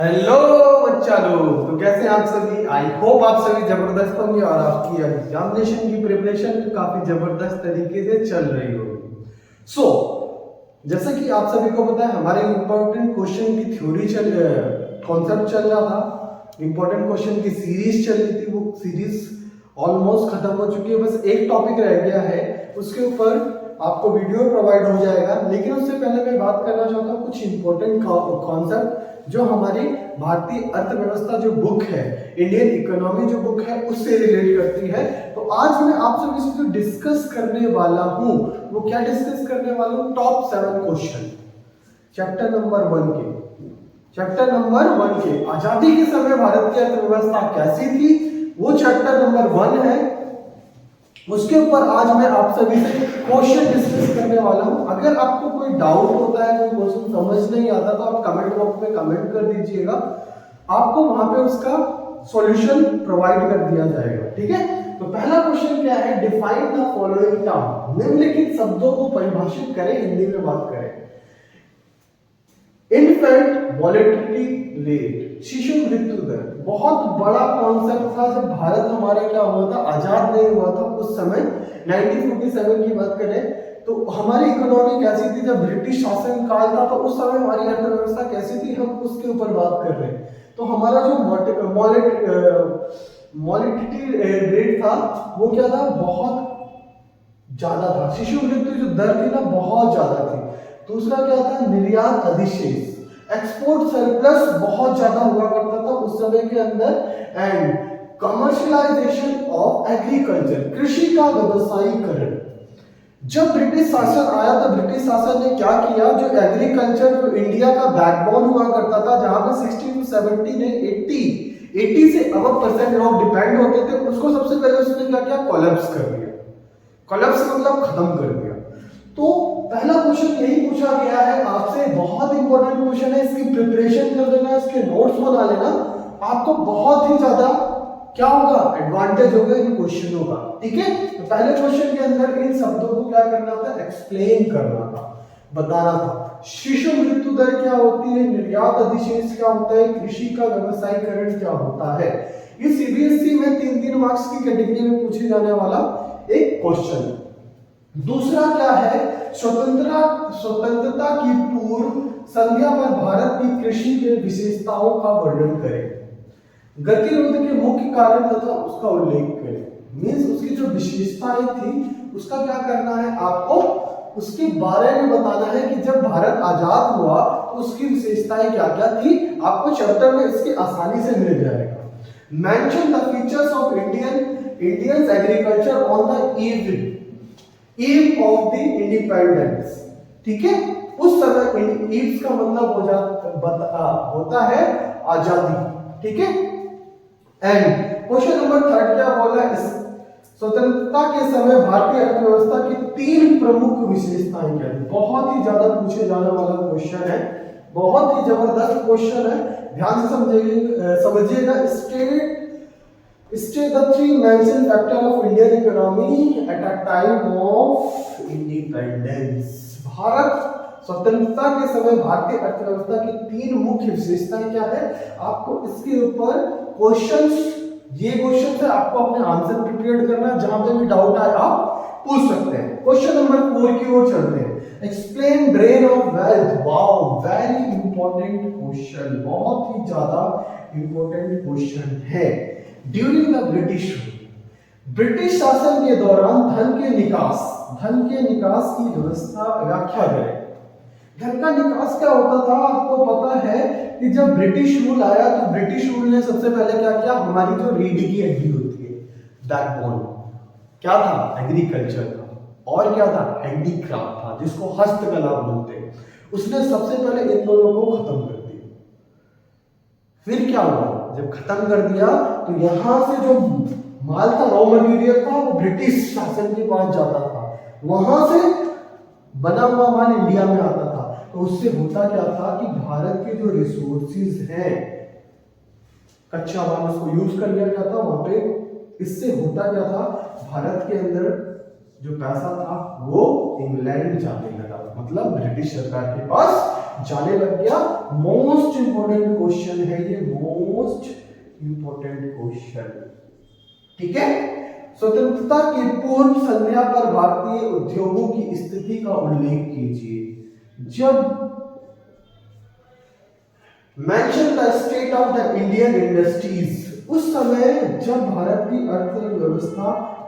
Hello बच्चा लोग, तो कैसे हैं आप सभी। आई होप आप सभी जबरदस्त होंगे और आपकी एग्जामिनेशन की प्रिपरेशन काफी जबरदस्त तरीके से चल रही होगी। जैसा कि आप सभी को पता है, हमारे इंपॉर्टेंट क्वेश्चन की थ्योरी कॉन्सेप्ट चल रहा था। इंपॉर्टेंट क्वेश्चन की सीरीज चल रही थी, वो सीरीज ऑलमोस्ट खत्म हो चुकी है। बस एक टॉपिक रह गया है, उसके ऊपर आपको वीडियो प्रोवाइड हो जाएगा। लेकिन उससे पहले मैं बात करना चाहता हूँ कुछ इंपॉर्टेंट कॉन्सेप्ट जो हमारी भारतीय अर्थव्यवस्था जो बुक है, इंडियन इकोनॉमी जो बुक है, उससे रिलेट करती है। तो आज मैं आप सभी से जो डिस्कस करने वाला हूं, वो क्या डिस्कस करने वाला हूं, टॉप 7 क्वेश्चन चैप्टर नंबर 1 के आजादी के समय भारत की अर्थव्यवस्था कैसी थी, वो चैप्टर नंबर 1 है। उसके ऊपर आज मैं आप सभी से क्वेश्चन डिस्कस करने वाला हूं। अगर आपको कोई डाउट होता है, कोई क्वेश्चन समझ नहीं आता, तो आप कमेंट बॉक्स में कमेंट कर दीजिएगा, आपको वहां पे उसका सॉल्यूशन प्रोवाइड कर दिया जाएगा। ठीक है, तो पहला क्वेश्चन क्या है, डिफाइन द फॉलोइंग टर्म, निम्नलिखित शब्दों को परिभाषित करें, हिंदी में बात करें। इन्फेंट मोर्टेलिटी रेट, शिशु मृत्यु दर, बहुत बड़ा कॉन्सेप्ट था। जब भारत हमारा क्या हुआ था, आजाद नहीं हुआ था उस समय, 1947 की बात करें तो हमारी इकोनॉमी कैसी थी। जब ब्रिटिश शासन काल था तो उस समय हमारी अर्थव्यवस्था कैसी थी, हम उसके ऊपर बात कर रहे हैं। तो हमारा जो मोर्टेलिटी रेट था वो क्या था, बहुत ज्यादा था। शिशु मृत्यु जो दर थी ना, बहुत ज्यादा थी। दूसरा क्या था, निर्यात अधिशेष, एक्सपोर्ट सरप्लस बहुत ज्यादा हुआ करता था उस समय के अंदर। एंड कमर्शियलाइजेशन ऑफ एग्रीकल्चर, कृषि का व्यवसायीकरण। जब ब्रिटिश शासन आया तो ब्रिटिश शासन ने क्या किया, जो एग्रीकल्चर, जो इंडिया का बैकबोन हुआ करता था, जहां पे 60 to 70 ने 80 से अब % लोग डिपेंड होते थे, उसको सबसे पहले उसने क्या किया, कोलैप्स कर दिया। कोलैप्स मतलब खत्म कर दिया। तो पहला क्वेश्चन यही पूछा गया है आपसे, बहुत इंपॉर्टेंट क्वेश्चन है, इसकी प्रिपरेशन कर लेना, इसके नोट्स बना लेना, आपको बहुत ही ज्यादा क्या होगा, एडवांटेज होगा इन क्वेश्चनों का। ठीक है, तो पहले क्वेश्चन के अंदर इन शब्दों को क्या करना था, एक्सप्लेन करना था, बताना था। शिशु मृत्यु दर क्या होती है, निर्यात अधिशेष क्या होता है, कृषि का व्यवसायीकरण क्या होता है। ये सीबीएसई में 3-3 मार्क्स की कैटेगरी में पूछे जाने वाला एक क्वेश्चन। दूसरा क्या है, स्वतंत्रता की पूर्व संध्या पर भारत की कृषि के विशेषताओं का वर्णन करें, गतिरोध के मुख्य कारण तथा उसका उल्लेख करें। मींस उसकी जो विशेषताएं थी उसका क्या करना है, आपको उसके बारे में बताना है कि जब भारत आजाद हुआ तो उसकी विशेषताएं क्या क्या थी। आपको चैप्टर में इसकी आसानी से मिल जाएगा। Mention the features of Indian agriculture on the eve of the independence. ठीक है, उस समय ईव्स का मतलब होता है आजादी। ठीक है, एंड क्वेश्चन नंबर 3 क्या बोला है, स्वतंत्रता के समय भारतीय अर्थव्यवस्था की 3 प्रमुख विशेषताएं क्या है। बहुत ही ज्यादा पूछे जाने वाला क्वेश्चन है, बहुत ही जबरदस्त क्वेश्चन है, ध्यान से समझिएगा। State the 3 mentioned factor of Indian economy at a time of independence। Bharat स्वतंत्रता के समय भारतीय अर्थव्यवस्था की 3 मुख्य विशेषताएं क्या है, आपको इसके ऊपर क्वेश्चंस, ये क्वेश्चन है, आपको अपने आंसर प्रिपेयर करना, जहां पे भी डाउट आए आप पूछ सकते हैं। क्वेश्चन नंबर 4 की ओर चलते हैं। Explain drain of wealth. Wow, very important question, बहुत ही ज्यादा इंपॉर्टेंट क्वेश्चन है। ड्यूरिंग द ब्रिटिश शासन के दौरान धन के निकास की व्यवस्था व्याख्या करें। धन का निकास क्या होता था, आपको पता है कि जब ब्रिटिश रूल आया तो ब्रिटिश रूल ने सबसे पहले क्या किया, हमारी जो रीढ़ की हड्डी होती है, बैकबोन, क्या था, एग्रीकल्चर था, और क्या था, हैंडीक्राफ्ट था, जिसको हस्तकला बोलते हैं। उसने सबसे पहले इन दोनों को खत्म कर दिया। फिर क्या हुआ, जब खत्म कर दिया तो यहां से जो माल था, रॉ मटेरियल था, वो ब्रिटिश शासन के पास जाता था, वहां से बना हुआ माल इंडिया में आता था। तो उससे होता क्या था कि भारत के जो रिसोर्सेज हैं, कच्चा माल, उसको यूज कर लिया जाता वहां पे। इससे होता क्या था, भारत के अंदर जो पैसा था वो इंग्लैंड जाने लगा, मतलब ब्रिटिश सरकार के पास जाने लग गया। मोस्ट इंपोर्टेंट क्वेश्चन है ये, मोस्ट इंपोर्टेंट क्वेश्चन। ठीक है, स्वतंत्रता की पूर्व संध्या पर भारतीय उद्योगों की स्थिति का उल्लेख कीजिए। जब mention the state of the Indian industries, उस समय जब भारत की अर्थव्यवस्था,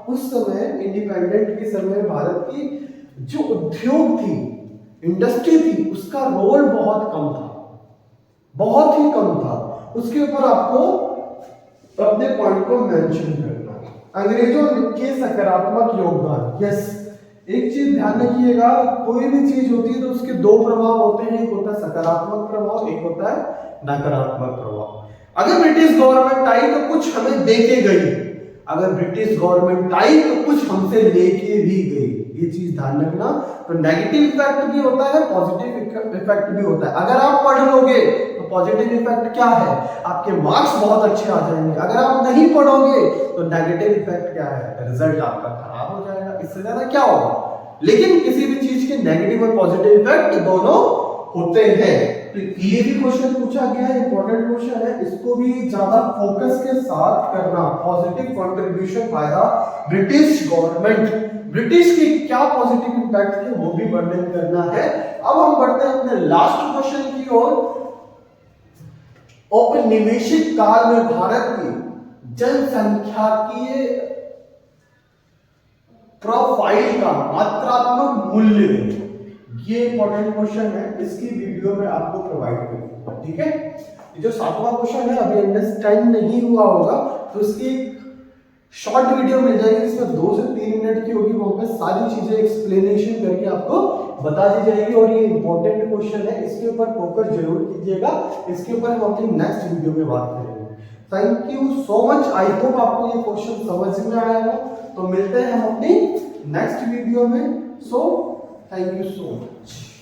उस समय इंडिपेंडेंट के समय भारत की जो उद्योग थी, इंडस्ट्री थी, उसका रोल बहुत कम था, बहुत ही कम था। उसके ऊपर आपको अपने पॉइंट को मेंशन करना है। अंग्रेजों के सकारात्मक योगदान, यस, एक चीज ध्यान रखिएगा, कोई भी चीज होती है तो उसके दो प्रभाव होते हैं, एक होता है सकारात्मक प्रभाव, एक होता है नकारात्मक प्रभाव। अगर ब्रिटिश गवर्नमेंट आई तो कुछ हमें दे के गई, अगर ब्रिटिश गवर्नमेंट आई तो कुछ हमसे लेके भी गई, ये चीज ध्यान रखना। तो नेगेटिव इफेक्ट भी होता है, पॉजिटिव इफेक्ट भी होता है। अगर आप पढ़ लोगे तो पॉजिटिव इफेक्ट क्या है, आपके मार्क्स बहुत अच्छे आ जाएंगे। अगर आप नहीं पढ़ोगे तो नेगेटिव इफेक्ट क्या है, रिजल्ट आपका खराब हो जाएगा। इससे ज्यादा क्या होगा, लेकिन किसी भी चीज के नेगेटिव और पॉजिटिव इफेक्ट दोनों होते हैं। तो ये भी क्वेश्चन पूछा गया है, इंपॉर्टेंट क्वेश्चन है, इसको भी ज्यादा फोकस के साथ करना। Positive contribution by the British government, British की क्या पॉजिटिव इंपैक्ट थे वो भी वर्णन करना है। अब हम बढ़ते हैं अपने लास्ट क्वेश्चन की ओर। औपनिवेशिक काल में भारत की जनसंख्याकीय प्रोफाइल का मात्रात्मक मूल्य, ये इंपॉर्टेंट क्वेश्चन है, इसकी वीडियो में आपको प्रोवाइड करूंगा। ठीक है, ये जो 7वां क्वेश्चन है अभी अंडरस्टैंड नहीं हुआ होगा तो इसकी शॉर्ट वीडियो मिल जाएगी, इसमें 2 से 3 मिनट की होगी, वो मैं सारी चीजें एक्सप्लेनेशन करके आपको बता दी जाएगी। और ये इंपॉर्टेंट क्वेश्चन है, इसके ऊपर फोकस जरूर कीजिएगा, इसके ऊपर हम अपनी नेक्स्ट वीडियो में बात करेंगे। Thank you so much, I hope आपको ये क्वेश्चन समझ में आया हो। तो मिलते हैं हम अपनी नेक्स्ट वीडियो में। So thank you so much.